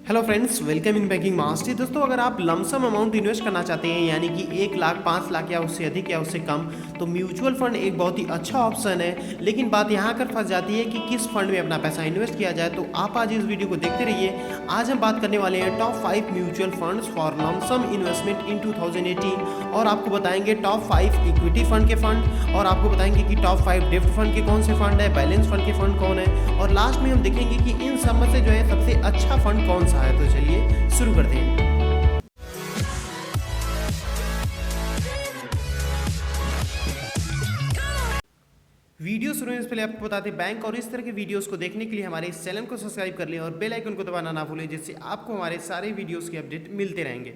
Hello friends, welcome in banking mastery. दोस्तों, अगर आप लमसम अमाउंट इन्वेस्ट करना चाहते हैं यानी कि 1 लाख, 5 लाख या उससे अधिक या उससे कम, तो म्यूचुअल फंड एक बहुत ही अच्छा ऑप्शन है। लेकिन बात यहाँ कर फंस जाती है कि किस फंड में अपना पैसा इन्वेस्ट किया जाए। तो आप आज इस वीडियो को देखते रहिए। आज हम बात करने वाले हैं top 5 mutual funds for lump sum investment इन 2018 और आपको बताएंगे टॉप 5 इक्विटी फंड के फंड और आपको बताएंगे कि टॉप 5 डिफ्ट फंड के कौन से फंड है, बैलेंस फंड के फंड कौन है और लास्ट में हम देखेंगे कि इन सब में से जो है सबसे अच्छा फंड कौन सा है। तो चलिए शुरू करते हैं। वीडियो शुरू होने से पहले आपको बताते हैं, बैंक और इस तरह के वीडियोस को देखने के लिए हमारे इस चैनल को सब्सक्राइब कर लें और बेल आइकन को दबाना ना भूलें, जिससे आपको हमारे सारे वीडियोस के अपडेट मिलते रहेंगे।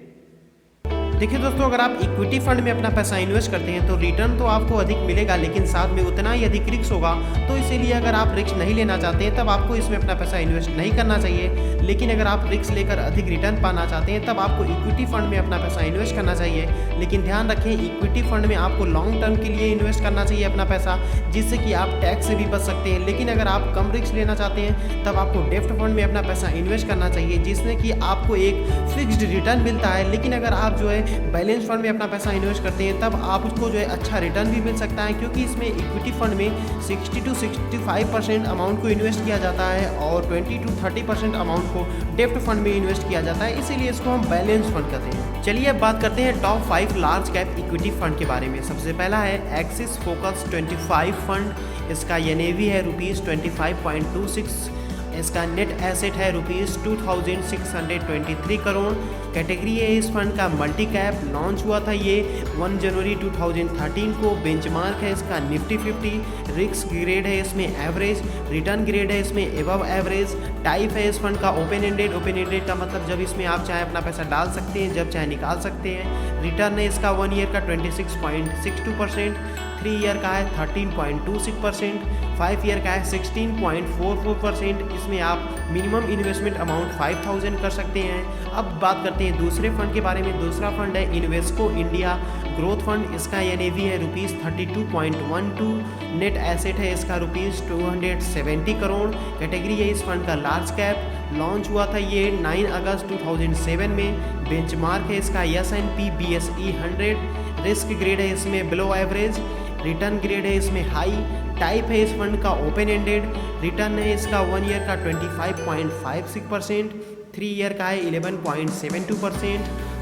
देखिए दोस्तों, अगर आप इक्विटी फंड में अपना पैसा इन्वेस्ट करते हैं तो रिटर्न तो आपको अधिक मिलेगा, लेकिन साथ में उतना ही अधिक रिस्क होगा। तो इसीलिए अगर आप रिस्क नहीं लेना चाहते हैं तब आपको इसमें अपना पैसा इन्वेस्ट नहीं करना चाहिए। लेकिन अगर आप रिस्क लेकर अधिक रिटर्न पाना चाहते हैं तब आपको इक्विटी फंड में अपना पैसा इन्वेस्ट करना चाहिए। लेकिन ध्यान रखें, इक्विटी फंड में आपको लॉन्ग टर्म के लिए इन्वेस्ट करना चाहिए अपना पैसा, जिससे कि आप टैक्स से भी बच सकते हैं। लेकिन अगर आप कम रिस्क लेना चाहते हैं तब आपको डेब्ट फंड में अपना पैसा इन्वेस्ट करना चाहिए, जिससे कि आपको एक फिक्स्ड रिटर्न मिलता है। लेकिन अगर आप जो है बैलेंस फंड में अपना पैसा इन्वेस्ट करते हैं तब आपको जो है अच्छा रिटर्न भी मिल सकता है, क्योंकि इसमें इक्विटी फंड में 60 to 65% अमाउंट को इन्वेस्ट किया जाता है और 20 to 30% अमाउंट को डेब्ट फंड में इन्वेस्ट किया जाता है। इसीलिए इसको हम बैलेंस फंड कहते हैं। चलिए अब बात करते हैं top 5 large cap equity fund के बारे में। सबसे पहला है एक्सिस फोकस 25 फंड। इसका NAV है ₹25.26। इसका नेट एसेट है ₹2623 करोड़। कैटेगरी है इस फंड का मल्टी कैप। लॉन्च हुआ था ये 1 जनवरी 2013 को। बेंचमार्क है इसका निफ्टी 50। रिस्क ग्रेड है इसमें एवरेज। रिटर्न ग्रेड है इसमें एबव एवरेज। टाइप है इस फंड का ओपन एंडेड। ओपन एंडेड का मतलब जब इसमें आप चाहे अपना पैसा डाल सकते हैं, जब चाहे निकाल सकते हैं। रिटर्न है इसका 1 ईयर का 26.62%, 3 ईयर का है 13.26%, 5 ईयर का है 16.44%। इसमें आप मिनिमम इन्वेस्टमेंट अमाउंट 5000 कर सकते हैं। अब बात करते हैं दूसरे फंड के बारे में। दूसरा फंड है इन्वेस्को इंडिया ग्रोथ फंड। इसका NAV है ₹32.12। नेट एसेट है इसका ₹270 करोड़। कैटेगरी है इस फंड का लार्ज कैप। लॉन्च हुआ था ये 9 अगस्त 2007 में। बेंचमार्क है इसका S&P BSE 100। रिस्क ग्रेड है इसमें बिलो एवरेज। रिटर्न ग्रेड है इसमें हाई। टाइप है इस फंड का ओपन एंडेड। रिटर्न है इसका 1 ईयर का 25.56%, 3 ईयर का है 11.72%,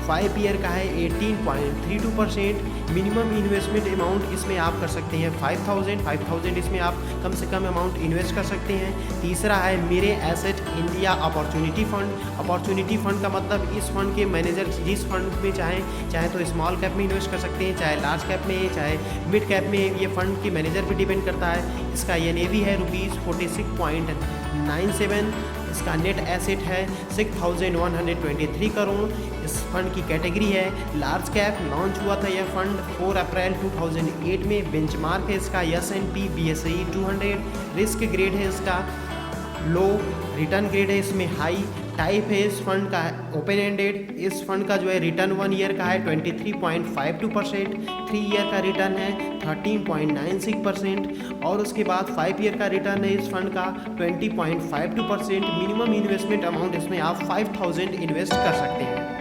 5 ईयर का है 18.32%। मिनिमम इन्वेस्टमेंट अमाउंट इसमें आप कर सकते हैं 5000 इसमें आप कम से कम अमाउंट इन्वेस्ट कर सकते हैं। तीसरा है मेरे asset India opportunity fund. Opportunity fund का मतलब इस फंड के मैनेजर जिस फंड में चाहे तो स्मॉल कैप में इन्वेस्ट कर सकते हैं, चाहे लार्ज कैप में, चाहे मिड कैप में। ये फंड के मैनेजर पर डिपेंड करता है। इसका NAV है ₹46.97। इसका नेट एसेट है 6123 करोड़। इस फंड की कैटेगरी है लार्ज कैप। लॉन्च हुआ था यह फंड 4 अप्रैल 2008 में। बेंचमार्क है इसका S&P BSE 200। रिस्क ग्रेड है इसका लो। रिटर्न ग्रेड है इसमें हाई। टाइप है इस फंड का ओपन एंडेड। इस फंड का जो है रिटर्न 1 ईयर का है 23.52%, 3 ईयर का रिटर्न है 13.96% और उसके बाद 5 ईयर का रिटर्न है इस फंड का 20.52%। मिनिमम इन्वेस्टमेंट अमाउंट इसमें आप 5000 इन्वेस्ट कर सकते हैं।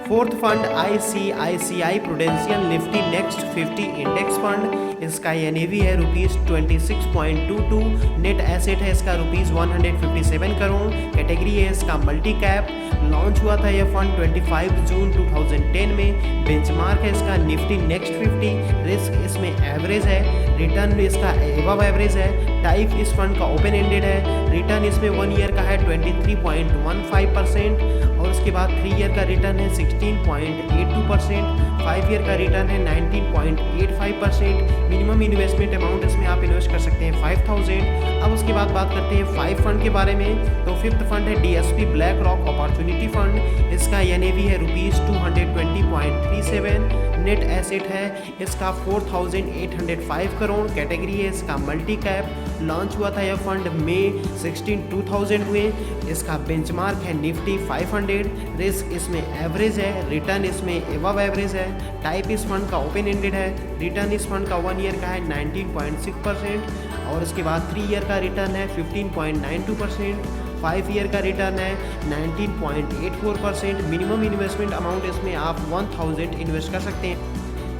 Fourth fund ICICI prudential Nifty next 50 index fund. इसका NAV है ₹26.22। नेट एसेट है इसका ₹157 करोड़। कैटेगरी है इसका मल्टी कैप। लॉन्च हुआ था यह फंड 25 जून 2010 में। बेंचमार्क है इसका निफ्टी नेक्स्ट 50। रिस्क इसमें एवरेज है। रिटर्न इसका एबव एवरेज है। टाइप इस फंड का ओपन एंडेड है। रिटर्न इसमें 1 ईयर का है 23.15% और उसके बाद 3 ईयर का रिटर्न है 16.82%, 5 ईयर का रिटर्न है 19.85%। मिनिमम इन्वेस्टमेंट अमाउंट इसमें आप इन्वेस्ट कर सकते हैं 5000। अब उसके बाद बात करते हैं 5 फंड के बारे में। तो फिफ्थ फंड है DSP black rock opportunity fund. इसका NAV है ₹220.37। नेट एसेट है इसका 4805 करोड़। कैटेगरी है इसका मल्टी कैप। लॉन्च हुआ था यह फंड मई 16, 2000 में। इसका बेंचमार्क है निफ्टी 500। रिस्क इसमें एवरेज है। रिटर्न इसमें एबव एवरेज है। टाइप इस फंड का ओपन एंडेड है। रिटर्न इस फंड का 1 ईयर का है 19.6% और उसके बाद 3 ईयर का रिटर्न है 15.92%, 5 ईयर का रिटर्न है 19.84%। मिनिमम इन्वेस्टमेंट अमाउंट इसमें आप 1000 इन्वेस्ट कर सकते हैं।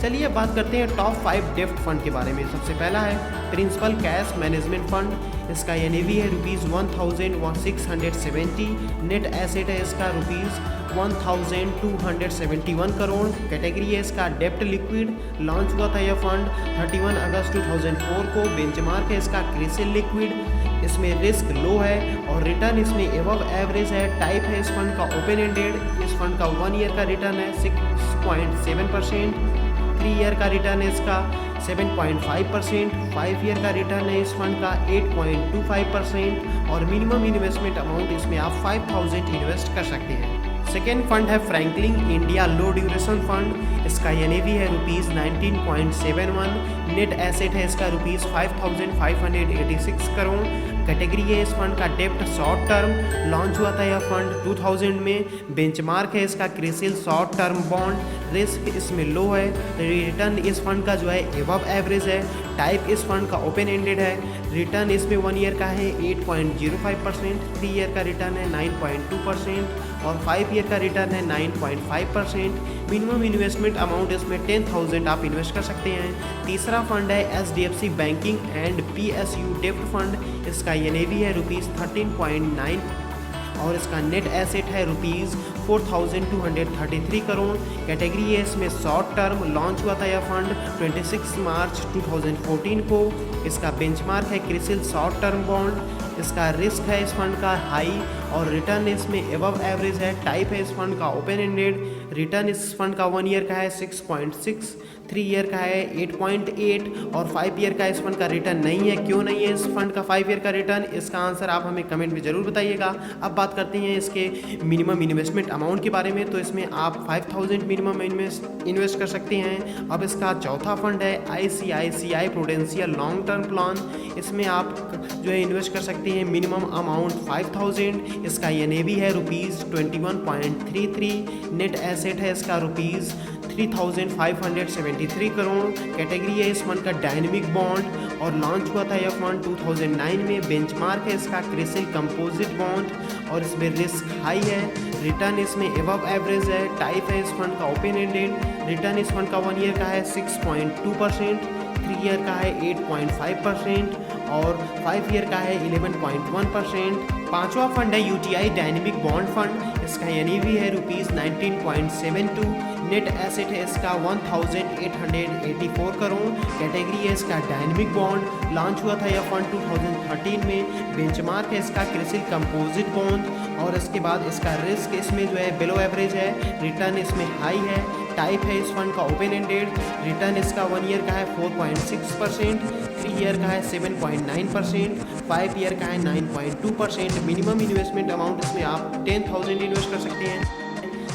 चलिए अब बात करते हैं टॉप 5 डेप्ट फंड के बारे में। सबसे पहला है प्रिंसिपल कैश मैनेजमेंट फंड। इसका NAV है ₹1670। नेट एसेट है इसका ₹1271 करोड़। कैटेगरी है इसका डेप्ट लिक्विड। लॉन्च हुआ था यह फंड 31 अगस्त 2004 को। बेंचमार्क है इसका क्रिसिल लिक्विड। इसमें रिस्क लो है और रिटर्न इसमें एबव एवरेज है। टाइप है इस फंड का ओपन एंडेड। इस फंड का 1 ईयर का रिटर्न है 6.7%। 3 ईयर का रिटर्न है इसका 7.5%। 5 ईयर का रिटर्न है इस फंड का 8.25% और मिनिमम इन्वेस्टमेंट अमाउंट इसमें आप 5000 इन्वेस्ट कर सकते हैं। सेकेंड फंड है फ्रैंकलिन इंडिया लो ड्यूरेशन फंड। इसका NAV है ₹19.71। नेट एसेट है इसका ₹5586 करोड़। कैटेगरी है इस फंड का डेप्ट शॉर्ट टर्म। लॉन्च हुआ था यह फंड 2000 में। बेंचमार्क है इसका CRISIL short term bond. Risk इसमें लो है। रिटर्न इस फंड का जो है एबव एवरेज है। टाइप इस फंड का ओपन एंडेड है। रिटर्न इसमें 1 ईयर का है 8.05%। 3 ईयर का रिटर्न है 9.2% और 5 ईयर का रिटर्न है 9.5%। मिनिमम इन्वेस्टमेंट अमाउंट इसमें 10,000 आप इन्वेस्ट कर सकते हैं। तीसरा फंड है SDFC बैंकिंग एंड PSU डेप्ट फंड। इसका NAV है ₹13.9 और इसका नेट एसेट है ₹4233 करोड़। कैटेगरी है इसमें शॉर्ट टर्म। लॉन्च हुआ था यह फंड 26 मार्च 2014 को। इसका बेंचमार्क है क्रिसिल शॉर्ट टर्म बॉन्ड। इसका रिस्क है इस फंड का हाई और रिटर्न इसमें एबव एवरेज है। टाइप है इस फंड का ओपन एंडेड। रिटर्न इस फंड का 1 ईयर का है 6.6, 3 ईयर का है 8.8 और 5 ईयर का इस फंड का रिटर्न नहीं है। क्यों नहीं है इस फंड का 5 ईयर का रिटर्न? इसका आंसर आप हमें कमेंट में ज़रूर बताइएगा। अब बात करते हैं इसके मिनिमम इन्वेस्टमेंट अमाउंट के बारे में। तो इसमें आप 5000 मिनिमम इन्वेस्ट कर सकते हैं। अब इसका चौथा फंड है ICICI prudential long term plan. इसमें आप जो है इन्वेस्ट कर सकते हैं मिनिमम अमाउंट 5000। इसका NAV है ₹21.33। नेट एसेट है इसका ₹3573 करोड़। कैटेगरी है इस फंड का डायनेमिक बॉन्ड और लॉन्च हुआ था यह फंड 2009 में। बेंचमार्क है इसका क्रिसिल कंपोजिट बॉन्ड और इसमें रिस्क हाई है। रिटर्न इसमें एबव एवरेज है। टाइप है इस फंड का ओपन एंडेड। रिटर्न इस फंड का 1 ईयर का है 6.2%, 3 ईयर का है 8.5% और 5 ईयर का है 11.1%। पांचवा फंड है UTI डायनेमिक बॉन्ड फंड। इसका NAV है ₹19.72। नेट एसेट है इसका 1884 करोड़। कैटेगरी है इसका डायनेमिक बॉन्ड। लॉन्च हुआ था यह फंड 2013 में। बेंचमार्क है इसका क्रिसिल कंपोजिट बॉन्ड और इसके बाद इसका रिस्क इसमें जो है बिलो एवरेज है। रिटर्न इसमें हाई है। टाइप है इस फंड का ओपन एंडेड। रिटर्न इसका 1 ईयर का है 4.6%, 3 ईयर का है 7.9%, 5 ईयर का है 9.2%। मिनिमम इन्वेस्टमेंट अमाउंट इसमें आप 10,000 इन्वेस्ट कर सकते हैं।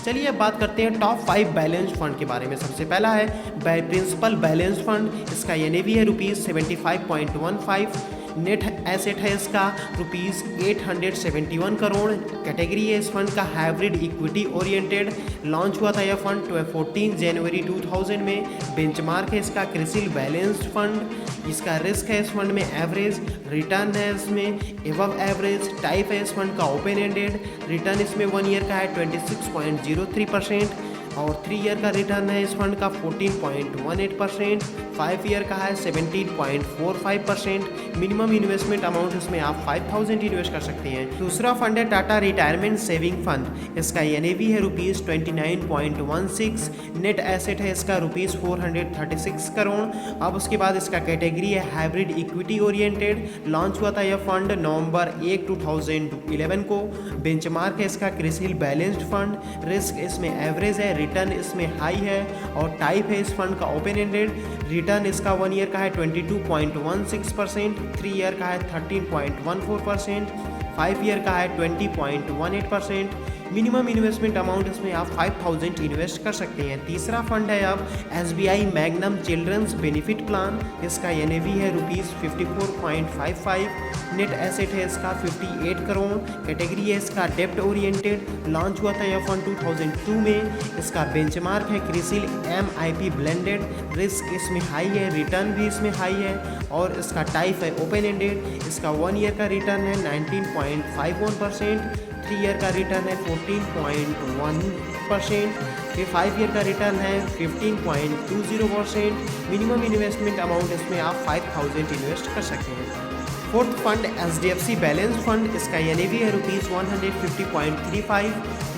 चलिए अब बात करते हैं टॉप 5 बैलेंस फंड के बारे में। सबसे पहला है प्रिंसिपल बैलेंस फंड। इसका NAV है ₹75.15। नेट एसेट है इसका ₹871 करोड़। कैटेगरी है इस फंड का हाइब्रिड इक्विटी ओरिएंटेड। लॉन्च हुआ था यह फंड 14 जनवरी 2000 में। बेंचमार्क है इसका क्रिसिल बैलेंस्ड फंड। इसका रिस्क है इस फंड में एवरेज। रिटर्न है इसमें एबव एवरेज। टाइप है इस फंड का ओपन एंडेड। रिटर्न इसमें 1 ईयर का है 26.03% और 3 ईयर का रिटर्न है इस फंड का 14.18%, 5 ईयर का है 17.45%। मिनिमम इन्वेस्टमेंट अमाउंट इसमें आप 5000 इन्वेस्ट कर सकते हैं। दूसरा फंड है टाटा रिटायरमेंट सेविंग फंड। इसका NAV है ₹29.16। नेट एसेट है इसका ₹436 करोड़। अब उसके बाद इसका कैटेगरी है हाइब्रिड इक्विटी ओरिएंटेड। लॉन्च हुआ था यह फंड नवंबर 1, 2011 को। बेंचमार्क है इसका क्रिसिल बैलेंस्ड फंड। रिस्क इसमें एवरेज है। रिटर्न इसमें हाई है और टाइप है इस फंड का ओपन एंडेड। रिटर्न इसका 1 ईयर का है 22.16%, 3 ईयर का है 13.14%, 5 ईयर का है 20.18%। मिनिमम इन्वेस्टमेंट अमाउंट इसमें आप 5000 इन्वेस्ट कर सकते हैं। तीसरा फंड है अब SBI Magnum children's benefit plan. इसका NAV है ₹54.55। नेट एसेट है इसका 58 करोड़। कैटेगरी है इसका डेप्ट ओरिएंटेड। लॉन्च हुआ था यह फंड 2002 में। इसका बेंचमार्क है क्रिसिल MIP ब्लेंडेड। रिस्क इसमें हाई है, रिटर्न भी इसमें हाई है और इसका टाइप है ओपन एंडेड। इसका 1 ईयर का रिटर्न है 19.51%, 3 ईयर का रिटर्न है 14.1%, फिर 5 ईयर का रिटर्न है 15.20%। मिनिमम इन्वेस्टमेंट अमाउंट इसमें आप 5000 इन्वेस्ट कर सकते हैं। Fourth fund HDFC balance fund. इसका NAV है ₹150.35।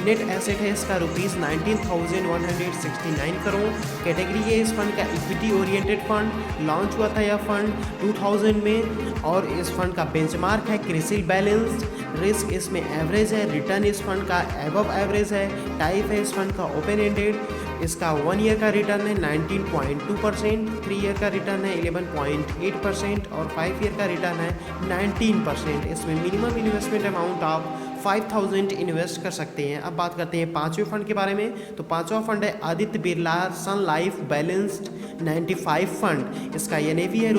नेट एसेट है इसका ₹19,169 करोड़। कैटेगरी है इस फंड का इक्विटी ओरिएंटेड फंड। लॉन्च हुआ था यह फंड 2000 में और इस फंड का बेंचमार्क है क्रिसिल बैलेंस्ड। रिस्क इसमें एवरेज है, रिटर्न इस फंड का एबव एवरेज है। टाइप है इस फंड का ओपन एंडेड। इसका 1 ईयर का रिटर्न है 19.2%, 3 ईयर का रिटर्न है 11.8% और 5 ईयर का रिटर्न है 19%। इसमें मिनिमम इन्वेस्टमेंट अमाउंट आप 5000 इन्वेस्ट कर सकते हैं। अब बात करते हैं पांचवें फंड के बारे में। तो पांचवा फंड है आदित्य बिरला सन लाइफ बैलेंस्ड 95 फंड। इसका NAV है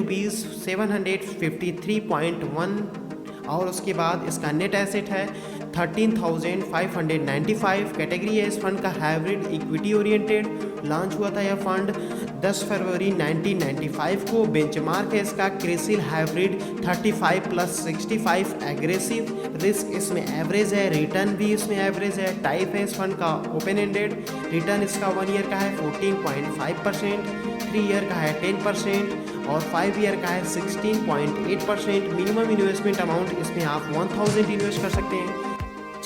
₹753.1 और उसके बाद इसका नेट एसेट है 13,595। कैटेगरी है इस फंड का हाइब्रिड इक्विटी ओरिएंटेड। लॉन्च हुआ था यह फंड 10 फरवरी 1995 को। बेंचमार्क है इसका क्रिसिल हाइब्रिड 35+65 एग्रेसिव। रिस्क इसमें एवरेज है, रिटर्न भी इसमें एवरेज है। टाइप है इस फंड का ओपन एंडेड। रिटर्न इसका 1 ईयर का है 14.5%, 3 ईयर का है 10% और 5 ईयर का है 16.8%। मिनिमम इन्वेस्टमेंट अमाउंट इसमें आप 1000 इन्वेस्ट कर सकते हैं।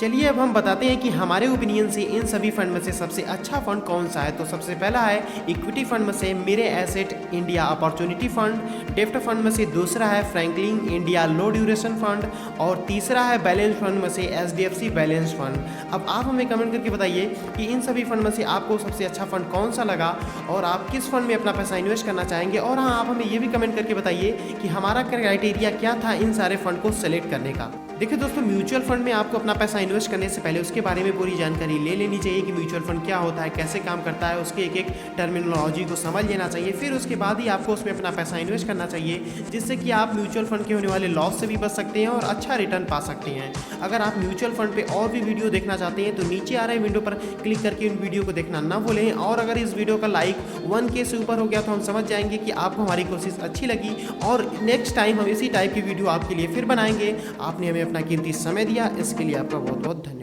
चलिए अब हम बताते हैं कि हमारे ओपिनियन से इन सभी फंड में से सबसे अच्छा फंड कौन सा है। तो सबसे पहला है इक्विटी फंड में से मेरे एसेट इंडिया अपॉर्चुनिटी फंड। डेप्ट फंड में से दूसरा है फ्रैंकलिन इंडिया लो ड्यूरेशन फंड और तीसरा है बैलेंस फंड में से HDFC बैलेंस फंड। अब आप हमें कमेंट करके बताइए कि इन सभी फंड में से आपको सबसे अच्छा फंड कौन सा लगा और आप किस फंड में अपना पैसा इन्वेस्ट करना चाहेंगे। और हाँ, आप हमें ये भी कमेंट करके बताइए कि हमारा क्राइटेरिया क्या था इन सारे फंड को सेलेक्ट करने का। देखिए दोस्तों, म्यूचुअल फंड में आपको अपना पैसा इन्वेस्ट करने से पहले उसके बारे में पूरी जानकारी ले लेनी चाहिए कि म्यूचुअल फंड क्या होता है, कैसे काम करता है, उसके एक एक टर्मिनोलॉजी को समझ लेना चाहिए। फिर उसके बाद ही आपको उसमें अपना पैसा इन्वेस्ट करना चाहिए, जिससे कि आप म्यूचुअल फंड के होने वाले लॉस से भी बच सकते हैं और अच्छा रिटर्न पा सकते हैं। अगर आप म्यूचुअल फंड पे और भी वीडियो देखना चाहते हैं तो नीचे आ रहे विंडो पर क्लिक करके उन वीडियो को देखना ना भूलें। और अगर इस वीडियो का लाइक 1K से ऊपर हो गया तो हम समझ जाएंगे कि आपको हमारी कोशिश अच्छी लगी और नेक्स्ट टाइम हम इसी टाइप की वीडियो आपके लिए फिर बनाएंगे। आपने हमें अपना कीमती समय दिया, इसके लिए आपका बहुत बहुत धन्यवाद।